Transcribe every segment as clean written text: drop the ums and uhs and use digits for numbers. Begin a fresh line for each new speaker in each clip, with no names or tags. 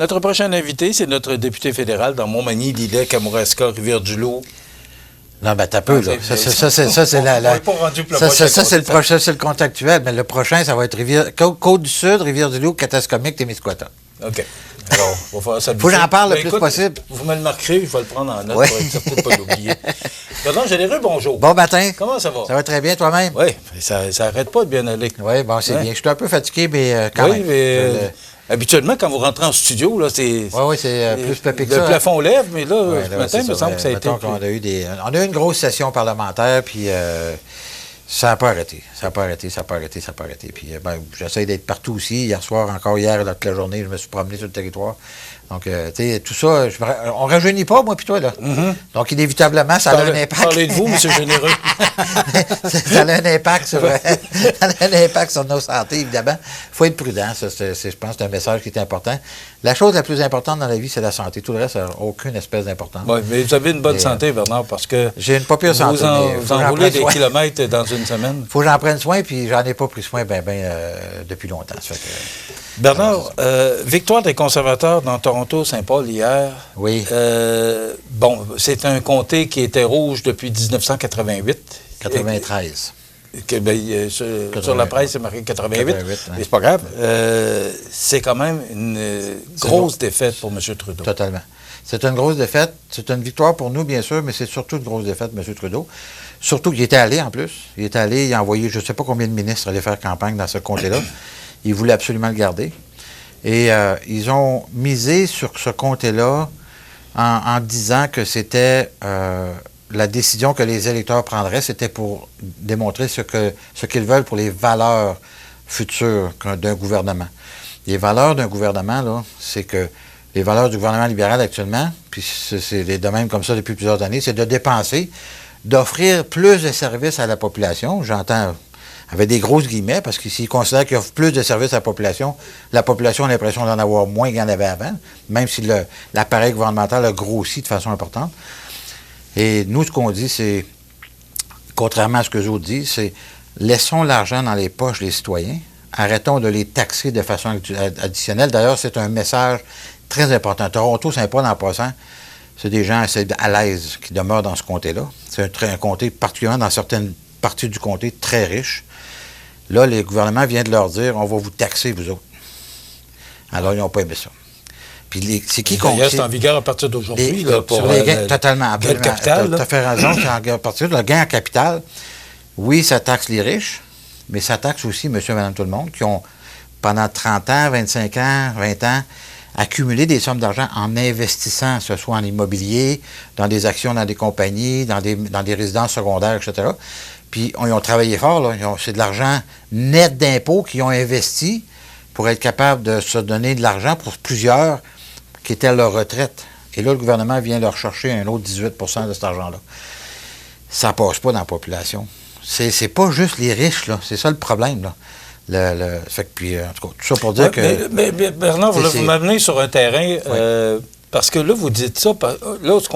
Notre prochain invité, c'est notre député fédéral dans Montmagny, Lillet, Kamouraska, Rivière-du-Loup.
Non, ben t'as peu, là. Ça, c'est le prochain, c'est le compte actuel, mais le prochain, ça va être Côte-du-Sud, Rivière-du-Loup, Katascomique, Témiscouata.
OK. Alors, on va faire ça.
Faut que j'en parle le plus possible.
Vous me le marquerez, je vais le prendre en note pour être certain de ne pas l'oublier. Bernard Généreux, bonjour.
Bon matin.
Comment ça va?
Ça va très bien, toi-même?
Oui, ça n'arrête pas de bien aller.
Oui, bon, c'est bien. Je suis un peu fatigué, mais quand même.
Oui, mais habituellement, quand vous rentrez en studio, là, c'est...
Oui, c'est plus pépé que ça.
Le plafond lève, mais là, ce matin, il me semble que ça a été...
On a eu une grosse session parlementaire, puis ça n'a pas arrêté. Ça n'a pas arrêté. Puis j'essaie d'être partout aussi. Hier, toute la journée, je me suis promené sur le territoire. Donc, tu sais, tout ça, on ne rajeunit pas, moi puis toi, là.
Mm-hmm.
Donc, inévitablement, ça a un impact.
Parlez de vous, M. Généreux.
Ça a un impact sur nos santé, évidemment. Il faut être prudent. Ça, je pense que c'est un message qui est important. La chose la plus importante dans la vie, c'est la santé. Tout le reste, ça n'a aucune espèce d'importance.
Oui, mais vous avez une bonne santé, Bernard, parce que...
J'ai une pas pire santé.
Vous enroulez des kilomètres dans une semaine.
Il faut que j'en prenne soin, puis j'en ai pas pris soin depuis longtemps. Ça fait que,
Bernard, victoire des conservateurs dans Toronto-Saint-Paul hier.
Oui.
Bon, c'est un comté qui était rouge depuis 1988.
93.
Sur la presse, c'est marqué 88, mais c'est pas grave. C'est quand même une grosse défaite pour M. Trudeau.
Totalement. C'est une grosse défaite. C'est une victoire pour nous, bien sûr, mais c'est surtout une grosse défaite, M. Trudeau. Surtout qu'il était allé, en plus. Il a envoyé je ne sais pas combien de ministres aller faire campagne dans ce comté-là. Il voulait absolument le garder. Et ils ont misé sur ce comté-là en disant que c'était la décision que les électeurs prendraient, c'était pour démontrer ce qu'ils veulent pour les valeurs futures d'un gouvernement. Les valeurs d'un gouvernement, là, c'est que les valeurs du gouvernement libéral actuellement, puis c'est de même comme ça depuis plusieurs années, c'est de dépenser, d'offrir plus de services à la population. J'entends avec des grosses guillemets, parce que s'ils considèrent qu'il offre plus de services à la population a l'impression d'en avoir moins qu'il y en avait avant, même si l'appareil gouvernemental a grossi de façon importante. Et nous, ce qu'on dit, c'est, contrairement à ce que les autres disent, c'est laissons l'argent dans les poches des citoyens, arrêtons de les taxer de façon additionnelle. D'ailleurs, c'est un message très important. Toronto-Saint-Paul, en passant, c'est des gens assez à l'aise qui demeurent dans ce comté-là. C'est un comté, particulièrement dans certaines parties du comté, très riche. Là, le gouvernement vient de leur dire, on va vous taxer, vous autres. Alors, ils n'ont pas aimé ça. Puis c'est qui qu'on...
C'est en vigueur à partir d'aujourd'hui, là, pour
les gains, totalement.
Gain de capital.
Tu as fait raison, c'est à partir de le gain en capital. Oui, ça taxe les riches, mais ça taxe aussi monsieur et madame tout le monde qui ont, pendant 30 ans, 25 ans, 20 ans, accumulé des sommes d'argent en investissant, que ce soit en immobilier, dans des actions dans des compagnies, dans des résidences secondaires, etc. Puis, ils ont travaillé fort, là. C'est de l'argent net d'impôts qu'ils ont investi pour être capable de se donner de l'argent pour plusieurs qui étaient à leur retraite. Et là, le gouvernement vient leur chercher un autre 18 de cet argent-là. Ça ne passe pas dans la population. C'est pas juste les riches, là. C'est ça le problème, là. Fait que, puis, en tout cas, tout ça pour dire que...
Mais Bernard, vous m'amenez sur un terrain... Parce que là, vous dites ça, là, ce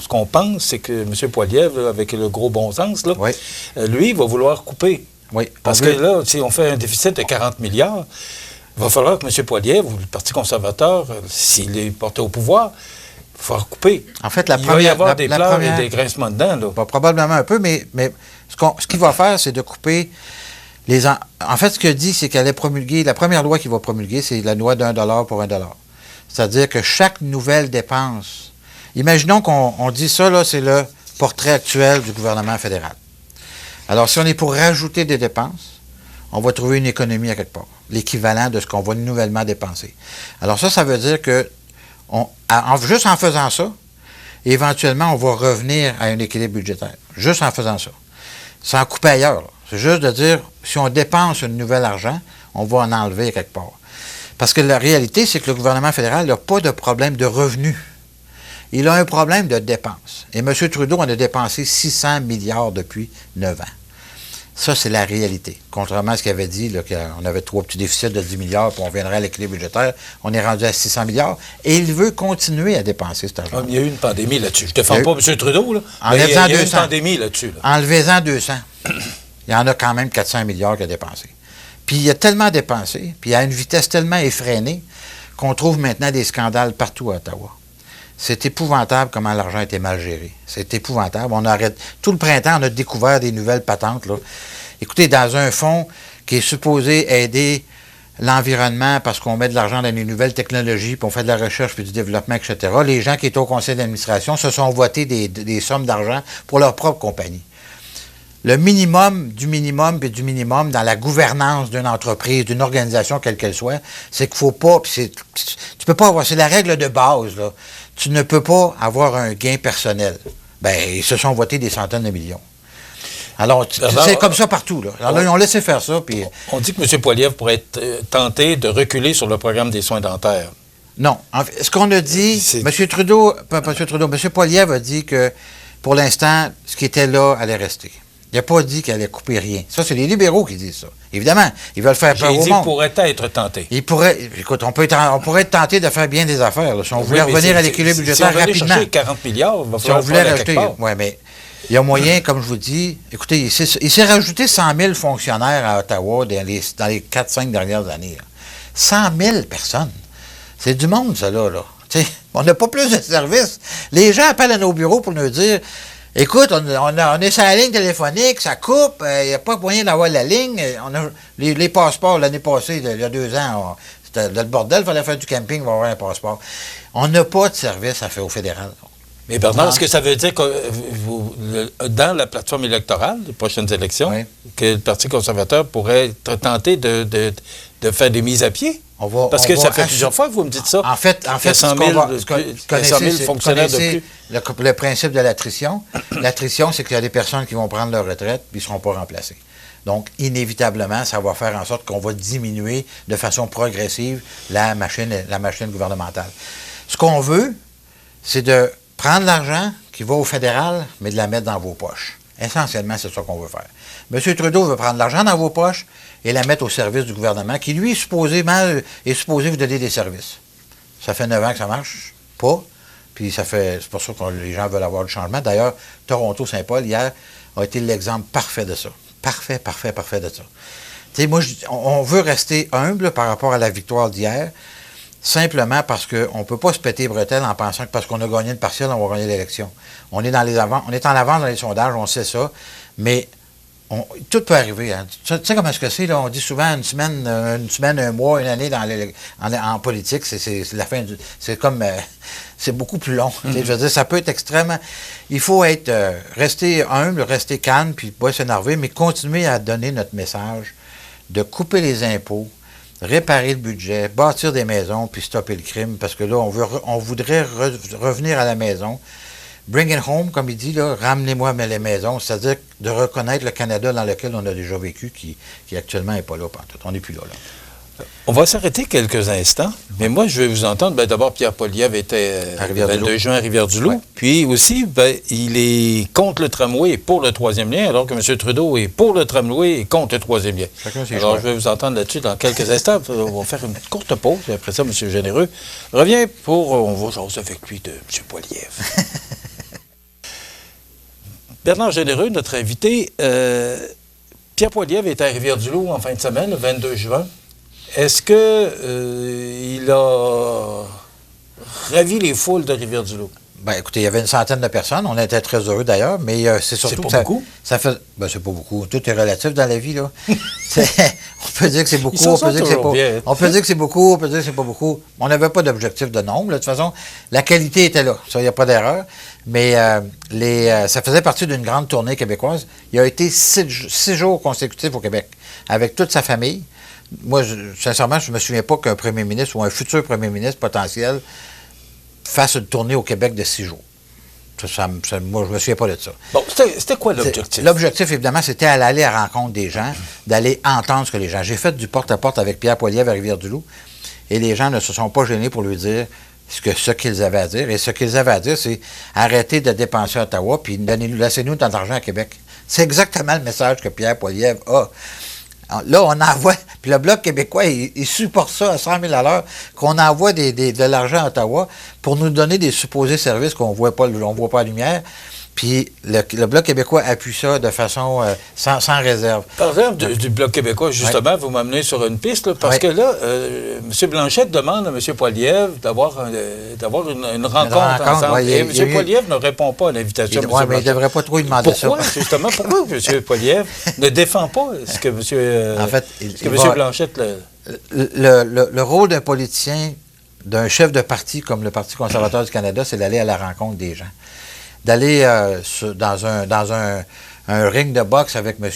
qu'on pense, c'est que M. Poilievre, là, avec le gros bon sens, là, lui, il va vouloir couper.
Oui.
Parce que là, si on fait un déficit de 40 milliards, il va falloir que M. Poilievre, ou le Parti conservateur, s'il est porté au pouvoir, il va falloir couper.
En fait,
il va y avoir des pleurs et des grincements dedans, là.
Bah, probablement un peu, mais ce qu'il va faire, c'est de couper... En fait, ce qu'il dit, c'est qu'elle allait promulguer... La première loi qu'il va promulguer, c'est la loi d'$1 pour $1. C'est-à-dire que chaque nouvelle dépense... Imaginons qu'on dit ça, là, c'est le portrait actuel du gouvernement fédéral. Alors, si on est pour rajouter des dépenses, on va trouver une économie à quelque part, l'équivalent de ce qu'on va nouvellement dépenser. Alors ça veut dire que, juste en faisant ça, éventuellement, on va revenir à un équilibre budgétaire. Juste en faisant ça. Sans couper ailleurs. C'est juste de dire, si on dépense un nouvel argent, on va en enlever à quelque part. Parce que la réalité, c'est que le gouvernement fédéral n'a pas de problème de revenus. Il a un problème de dépenses. Et M. Trudeau en a dépensé 600 milliards depuis 9 ans. Ça, c'est la réalité. Contrairement à ce qu'il avait dit, là, qu'on avait 3 petits déficits de 10 milliards, puis on viendrait à l'équilibre budgétaire, on est rendu à 600 milliars. Et il veut continuer à dépenser cet argent.
Il y a eu une pandémie là-dessus. Je ne défends pas M. Trudeau, là.
Il y a eu
une pandémie là-dessus. Là.
Enlevez-en 200. Il y en a quand même 400 milliards qu'il a dépensé. Puis il a tellement dépensé, puis à une vitesse tellement effrénée, qu'on trouve maintenant des scandales partout à Ottawa. C'est épouvantable comment l'argent a été mal géré. C'est épouvantable. Tout le printemps, on a découvert des nouvelles patentes, là. Écoutez, dans un fonds qui est supposé aider l'environnement parce qu'on met de l'argent dans les nouvelles technologies, puis on fait de la recherche, puis du développement, etc., les gens qui étaient au conseil d'administration se sont votés des sommes d'argent pour leur propre compagnie. Le minimum du minimum puis du minimum dans la gouvernance d'une entreprise, d'une organisation, quelle qu'elle soit, c'est qu'il ne faut pas, puis tu peux pas avoir, c'est la règle de base, là. Tu ne peux pas avoir un gain personnel. Bien, ils se sont votés des centaines de millions. Alors, c'est comme ça partout, là. Alors là, ils ont laissé faire ça, puis...
On dit que M. Poilievre pourrait être tenté de reculer sur le programme des soins dentaires.
Non. En fait, ce qu'on a dit, M. Poilievre a dit que, pour l'instant, ce qui était là allait rester. Il n'a pas dit qu'il allait couper rien. Ça, c'est les libéraux qui disent ça. Évidemment, ils veulent faire peur au monde.
Il pourrait être tenté.
Écoute, on pourrait être tenté de faire bien des affaires, là, si on voulait revenir à l'équilibre budgétaire rapidement. Si on voulait chercher
40 milliards, il va
falloir
si on voulait rajouter.
Oui, mais il y a moyen, comme je vous dis, écoutez, il s'est rajouté 100 000 fonctionnaires à Ottawa dans les 4-5 dernières années. Là. 100 000 personnes. C'est du monde, ça, là. T'sais, on n'a pas plus de services. Les gens appellent à nos bureaux pour nous dire... Écoute, on est sur la ligne téléphonique, ça coupe, il n'y a pas moyen d'avoir la ligne. On a, les passeports, l'année passée, il y a 2 ans, c'était le bordel, il fallait faire du camping pour avoir un passeport. On n'a pas de service à faire au fédéral.
Mais Bernard, est-ce que ça veut dire que dans la plateforme électorale des prochaines élections, oui, que le Parti conservateur pourrait être tenté de faire des mises à pied? Parce que ça fait plusieurs fois que vous me dites ça.
En fait 100 000 fonctionnaires de plus. Le principe de l'attrition. L'attrition, c'est qu'il y a des personnes qui vont prendre leur retraite et qui ne seront pas remplacées. Donc, inévitablement, ça va faire en sorte qu'on va diminuer de façon progressive la machine gouvernementale. Ce qu'on veut, c'est de prendre l'argent qui va au fédéral, mais de la mettre dans vos poches. Essentiellement, c'est ça qu'on veut faire. M. Trudeau veut prendre l'argent dans vos poches et la mettre au service du gouvernement, qui, lui, est supposé vous donner des services. Ça fait 9 ans que ça marche pas, puis c'est pour ça que les gens veulent avoir du changement. D'ailleurs, Toronto-Saint-Paul, hier, a été l'exemple parfait de ça. Parfait de ça. Tu sais, moi, on veut rester humble par rapport à la victoire d'hier, simplement parce qu'on ne peut pas se péter les bretelles en pensant que parce qu'on a gagné le partiel, on va gagner l'élection. On est en avance dans les sondages, on sait ça, mais tout peut arriver. Hein. Tu sais comment est-ce que c'est, là? On dit souvent une semaine, un mois, une année en politique, c'est la fin du... C'est comme... c'est beaucoup plus long. Mm-hmm. Je veux dire, ça peut être extrêmement... Il faut rester humble, rester calme, puis pas s'énerver, mais continuer à donner notre message de couper les impôts, réparer le budget, bâtir des maisons, puis stopper le crime, parce que là, on voudrait revenir à la maison. Bring it home, comme il dit, là, ramenez-moi les maisons, c'est-à-dire de reconnaître le Canada dans lequel on a déjà vécu, qui actuellement n'est pas là pantoute. On n'est plus là.
On va s'arrêter quelques instants, mais moi, je vais vous entendre. Bien, d'abord, Pierre Poilievre était le 22 juin à Rivière-du-Loup. Ouais. Puis aussi, il est contre le tramway et pour le 3e lien, alors que M. Trudeau est pour le tramway et contre le 3e lien. Alors, je vais vous entendre là-dessus dans quelques instants. On va faire une courte pause. Et après ça, M. Généreux revient on va jaser avec lui de M. Poilievre. Bernard Généreux, notre invité, Pierre Poilievre est à Rivière-du-Loup en fin de semaine, le 22 juin. Est-ce qu'il a ravi les foules de Rivière-du-Loup?
Bien, écoutez, il y avait une centaine de personnes. On était très heureux d'ailleurs, mais c'est surtout
que beaucoup?
Ça fait... Ben, c'est pas beaucoup. Tout est relatif dans la vie, là. On peut dire que c'est beaucoup, on peut dire que c'est pas... On peut dire que c'est beaucoup, on peut dire que c'est pas beaucoup. On n'avait pas d'objectif de nombre. Là. De toute façon, la qualité était là. Ça, il n'y a pas d'erreur. Mais ça faisait partie d'une grande tournée québécoise. Il a été 6 jours consécutifs au Québec, avec toute sa famille. Moi, sincèrement, je ne me souviens pas qu'un premier ministre ou un futur premier ministre potentiel fasse une tournée au Québec de 6 jours. Moi, je ne me souviens pas de ça.
Bon, c'était quoi l'objectif?
L'objectif, évidemment, c'était d'aller à la rencontre des gens, d'aller entendre ce que les gens... J'ai fait du porte-à-porte avec Pierre Poilievre à Rivière-du-Loup, et les gens ne se sont pas gênés pour lui dire ce qu'ils avaient à dire. Et ce qu'ils avaient à dire, c'est arrêtez de dépenser à Ottawa, puis laissez-nous notre argent à Québec. C'est exactement le message que Pierre Poilievre a. Là, on envoie, puis le Bloc québécois, il supporte ça à 100 000 à l'heure, qu'on envoie de l'argent à Ottawa pour nous donner des supposés services qu'on voit pas la lumière. Puis le Bloc québécois appuie ça de façon sans réserve.
Par exemple, du Bloc québécois, justement, vous m'amenez sur une piste, là, parce que là, M. Blanchette demande à M. Poilievre d'avoir une rencontre ensemble. Et M. Poilievre ne répond pas à l'invitation de M. Blanchette.
Mais il ne devrait pas trop lui demander
pourquoi, ça. Justement, pourquoi M. Poilievre ne défend pas ce que M. Blanchette...
Le rôle d'un politicien, d'un chef de parti comme le Parti conservateur du Canada, c'est d'aller à la rencontre des gens. D'aller dans un ring de boxe avec M.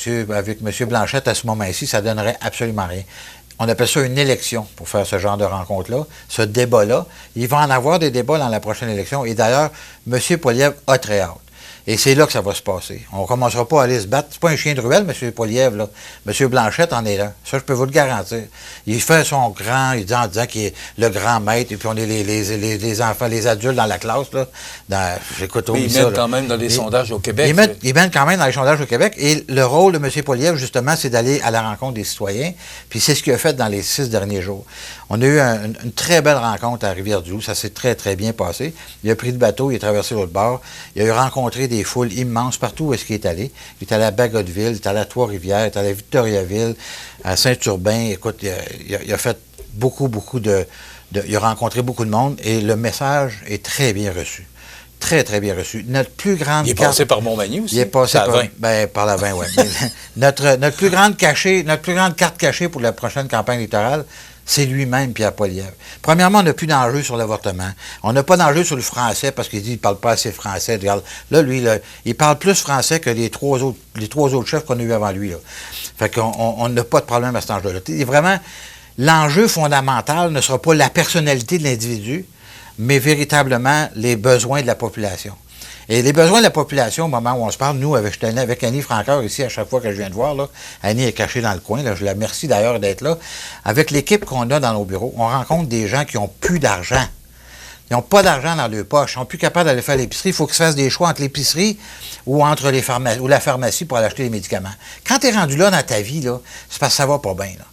Blanchette à ce moment-ci, ça ne donnerait absolument rien. On appelle ça une élection pour faire ce genre de rencontre-là, ce débat-là. Il va en avoir des débats dans la prochaine élection. Et d'ailleurs, M. Poilievre a très hâte. Et c'est là que ça va se passer. On ne commencera pas à aller se battre. C'est pas un chien de ruelle, M. Poilievre, là. M. Blanchette en est là. Ça, je peux vous le garantir. Il fait son grand, il dit en disant qu'il est le grand maître, et puis on est les enfants, les adultes dans la classe, là.
J'écoute ils mènent quand même dans les sondages au Québec.
Ils mènent quand même dans les sondages au Québec. Et le rôle de M. Poilievre, justement, c'est d'aller à la rencontre des citoyens. Puis c'est ce qu'il a fait dans les 6 derniers jours. On a eu une très belle rencontre à Rivière-du-Loup. Ça s'est très, très bien passé. Il a pris le bateau, il est traversé l'autre bord. Il a eu rencontré des foules immenses partout où est-ce qu'il est allé. Il est allé à Bagotville, il est allé à Trois-Rivières, il est allé à Victoriaville, à Saint-Urbain. Écoute, il a fait beaucoup il a rencontré beaucoup de monde et le message est très bien reçu. Très, très bien reçu. Notre plus grande...
Il est passé par Montmagny aussi?
Il est passé par la 20, oui. notre plus grande carte cachée pour la prochaine campagne électorale, c'est lui-même, Pierre Poilievre. Premièrement, on n'a plus d'enjeu sur l'avortement. On n'a pas d'enjeu sur le français parce qu'il dit qu'il ne parle pas assez français. Regarde, là, lui, il parle plus français que les trois autres chefs qu'on a eu avant lui. Là. Fait qu'on n'a pas de problème à cet enjeu-là. Vraiment, l'enjeu fondamental ne sera pas la personnalité de l'individu, mais véritablement les besoins de la population. Et les besoins de la population, au moment où on se parle, nous, avec Annie Francoeur, ici, à chaque fois que je viens de voir, là, Annie est cachée dans le coin, là, je la remercie d'ailleurs d'être là. Avec l'équipe qu'on a dans nos bureaux, on rencontre des gens qui n'ont plus d'argent. Ils n'ont pas d'argent dans leur poche. Ils sont plus capables d'aller faire l'épicerie. Il faut qu'ils se fassent des choix entre l'épicerie ou entre la pharmacie pour aller acheter les médicaments. Quand tu es rendu là dans ta vie, là, c'est parce que ça va pas bien, là.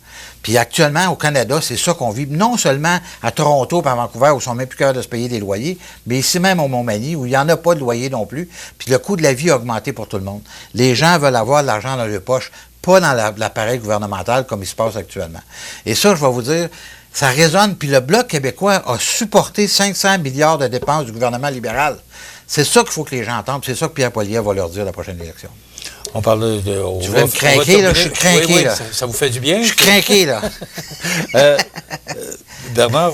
Puis actuellement, au Canada, c'est ça qu'on vit. Non seulement à Toronto et à Vancouver, où ils sont même plus capables de se payer des loyers, mais ici même au Montmagny, où il n'y en a pas de loyer non plus. Puis le coût de la vie a augmenté pour tout le monde. Les gens veulent avoir de l'argent dans leur poche, pas dans l'appareil gouvernemental comme il se passe actuellement. Et ça, je vais vous dire, ça résonne. Puis le Bloc québécois a supporté 500 milliards de dépenses du gouvernement libéral. C'est ça qu'il faut que les gens entendent. C'est ça que Pierre Poilievre va leur dire à la prochaine élection.
On parle de...
Tu vas me craquer, là? Je suis craqué, là.
Ça vous fait du bien?
Je suis craqué, là.
Bernard,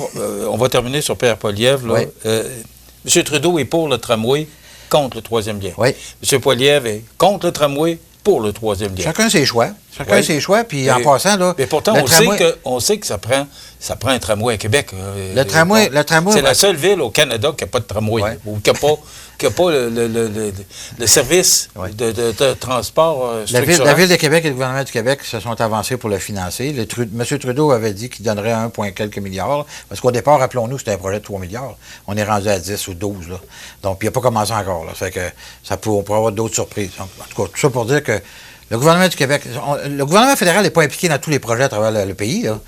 on va terminer sur Pierre Poilievre. Là. M. Trudeau est pour le tramway, contre le troisième lien.
Oui.
M. Poilievre est contre le tramway, pour le troisième lien.
Chacun ses choix. Chacun ses choix. Puis en passant, là...
Mais pourtant, on sait que ça prend un tramway à Québec.
Le tramway...
C'est la seule ville au Canada qui n'a pas de tramway. Ou qui n'a pas le service de transport structurant.
La Ville de Québec et le gouvernement du Québec se sont avancés pour le financer. M. Trudeau avait dit qu'il donnerait 1 point quelques milliards. Parce qu'au départ, rappelons-nous, c'était un projet de 3 milliards. On est rendu à 10 ou 12. Là. Donc, il n'a pas commencé encore. Là. Ça fait que on pourrait avoir d'autres surprises. En tout cas, tout ça pour dire que le gouvernement du Québec... le gouvernement fédéral n'est pas impliqué dans tous les projets à travers le pays. Là.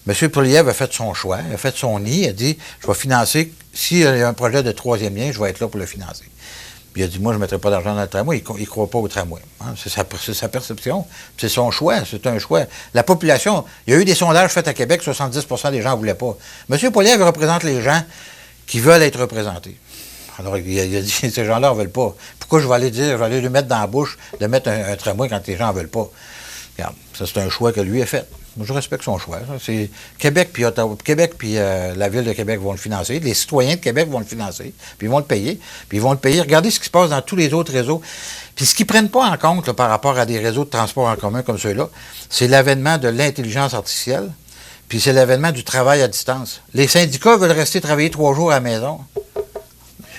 M. Poilievre a fait son choix, il a fait son nid, il a dit « Je vais financer, s'il y a un projet de troisième lien, je vais être là pour le financer. » Puis il a dit « Moi, je ne mettrai pas d'argent dans le tramway. » Il ne croit pas au tramway. Hein? C'est sa perception. C'est son choix. C'est un choix. La population, il y a eu des sondages faits à Québec, 70 des gens ne voulaient pas. M. Poilievre représente les gens qui veulent être représentés. Alors, il a dit « Ces gens-là n'en veulent pas. Pourquoi je vais aller lui mettre dans la bouche de mettre un tramway quand les gens n'en veulent pas? » Regarde, ça, c'est un choix que lui a fait. Moi, je respecte son choix. C'est Québec puis Ottawa, Québec puis la Ville de Québec vont le financer. Les citoyens de Québec vont le financer. Puis ils vont le payer. Puis ils vont le payer. Regardez ce qui se passe dans tous les autres réseaux. Puis ce qu'ils ne prennent pas en compte là, par rapport à des réseaux de transport en commun comme ceux-là, c'est l'avènement de l'intelligence artificielle. Puis c'est l'avènement du travail à distance. Les syndicats veulent rester travailler 3 jours à la maison.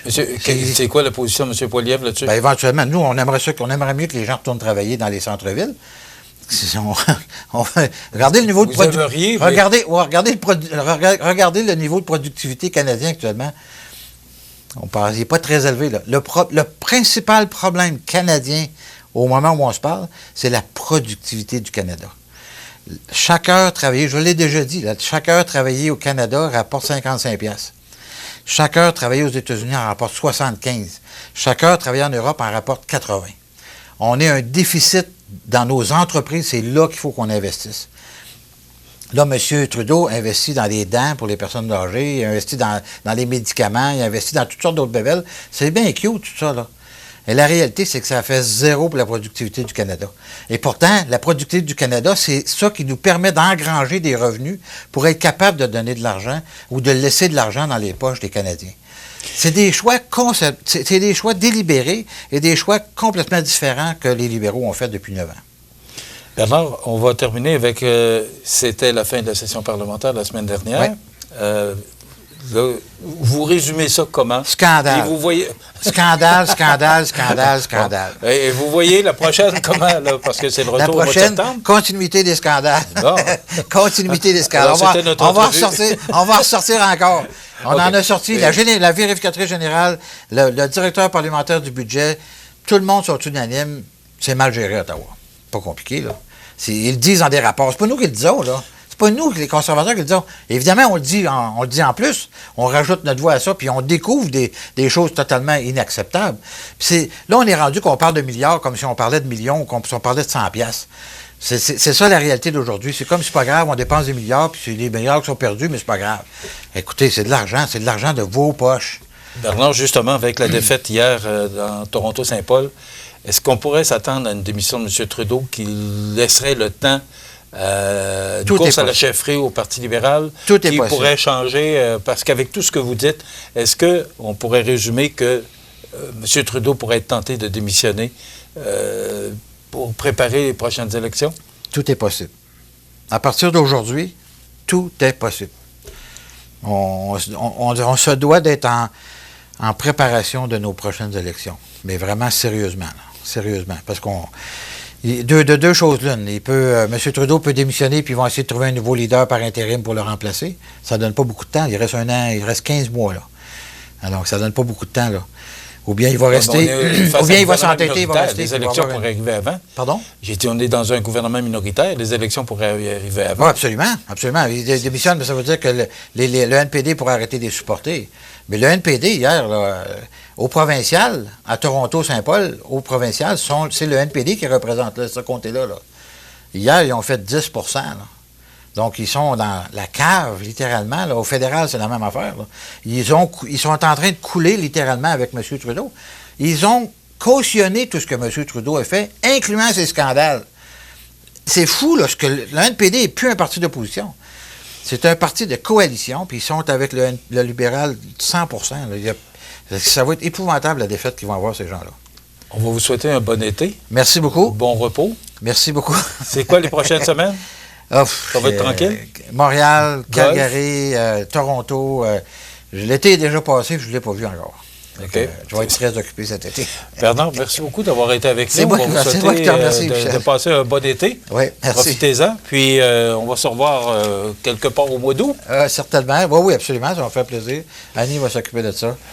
C'est quoi la position de M. Poilievre là-dessus?
Bien, éventuellement, nous, on aimerait mieux que les gens retournent travailler dans les centres-villes. Regardez le niveau de productivité. Regardez le niveau de productivité canadien actuellement. Il n'est pas très élevé. Là. Le principal problème canadien au moment où on se parle, c'est la productivité du Canada. Chaque heure travaillée, je l'ai déjà dit, là, chaque heure travaillée au Canada rapporte 55$. Chaque heure travaillée aux États-Unis en rapporte 75$. Chaque heure travaillée en Europe en rapporte 80. On a un déficit dans nos entreprises, c'est là qu'il faut qu'on investisse. Là, M. Trudeau investit dans les dents pour les personnes âgées, il investit dans les médicaments, il investit dans toutes sortes d'autres bébelles. C'est bien cute, tout ça, là. Et la réalité, c'est que ça fait zéro pour la productivité du Canada. Et pourtant, la productivité du Canada, c'est ça qui nous permet d'engranger des revenus pour être capable de donner de l'argent ou de laisser de l'argent dans les poches des Canadiens. C'est des choix c'est des choix délibérés et des choix complètement différents que les libéraux ont fait depuis 9 ans.
Bernard, on va terminer avec... c'était la fin de la session parlementaire la semaine dernière.
Oui.
Là, vous résumez ça comment?
Scandale.
Et vous voyez...
Scandale, scandale, scandale, scandale.
Bon. Et vous voyez la prochaine comment, là? Parce que c'est le retour
la prochaine,
au mois de septembre.
Continuité des scandales.
Bon.
Continuité des scandales.
Alors,
on va en ressortir encore. On en a sorti. La vérificatrice générale, le directeur parlementaire du budget, tout le monde sont unanimes. C'est mal géré à Ottawa. Pas compliqué, là. Ils le disent dans des rapports. C'est pas nous qui le disons, là. C'est pas nous, les conservateurs, qui le disons. Évidemment, on le dit en plus. On rajoute notre voix à ça, puis on découvre des choses totalement inacceptables. Là, on est rendu qu'on parle de milliards comme si on parlait de millions ou comme si on parlait de 100 piastres. C'est ça la réalité d'aujourd'hui. C'est comme c'est pas grave, on dépense des milliards, puis c'est des milliards qui sont perdus, mais c'est pas grave. Écoutez, c'est de l'argent de vos poches.
Bernard, justement, avec la défaite hier dans Toronto-Saint-Paul, est-ce qu'on pourrait s'attendre à une démission de M. Trudeau qui laisserait le temps de course à la chefferie au Parti libéral, qui pourrait changer, parce qu'avec tout ce que vous dites, est-ce qu'on pourrait résumer que M. Trudeau pourrait être tenté de démissionner pour préparer les prochaines élections?
Tout est possible. À partir d'aujourd'hui, tout est possible. On se doit d'être en préparation de nos prochaines élections, mais vraiment sérieusement, là. Sérieusement, parce deux choses l'une. M. Trudeau peut démissionner, puis ils vont essayer de trouver un nouveau leader par intérim pour le remplacer. Ça ne donne pas beaucoup de temps. Il reste 1 an, il reste 15 mois, là. Alors, ça ne donne pas beaucoup de temps, là. Ou bien il va rester, ou bien il va s'entêter, il va rester.
Les élections pourraient arriver avant.
Pardon?
On est dans un gouvernement minoritaire, les élections pourraient arriver avant.
Oui, absolument, absolument. Il démissionne, mais ça veut dire que le NPD pourrait arrêter de les supporter. Mais le NPD, hier, là, au provincial, à Toronto-Saint-Paul, au provincial, c'est le NPD qui représente ce comté-là. Là. Hier, ils ont fait 10 là. Donc, ils sont dans la cave, littéralement. Là. Au fédéral, c'est la même affaire. Là. Ils sont en train de couler, littéralement, avec M. Trudeau. Ils ont cautionné tout ce que M. Trudeau a fait, incluant ses scandales. C'est fou, là, que le NPD n'est plus un parti d'opposition. C'est un parti de coalition, puis ils sont avec le libéral 100 là. Ça va être épouvantable, la défaite qu'ils vont avoir, ces gens-là.
On va vous souhaiter un bon été.
Merci beaucoup.
Bon repos.
Merci beaucoup.
C'est quoi les prochaines semaines? Ça va être tranquille?
Montréal, Calgary, Toronto. L'été est déjà passé, je ne l'ai pas vu encore.
Okay.
Je vais être très occupé cet été.
Bernard, merci beaucoup d'avoir été avec nous.
On va vous souhaiter
de passer un bon été.
Oui, merci.
Profitez-en. Puis, on va se revoir quelque part au mois d'août.
Certainement. Oui, absolument. Ça va me faire plaisir. Annie va s'occuper de ça.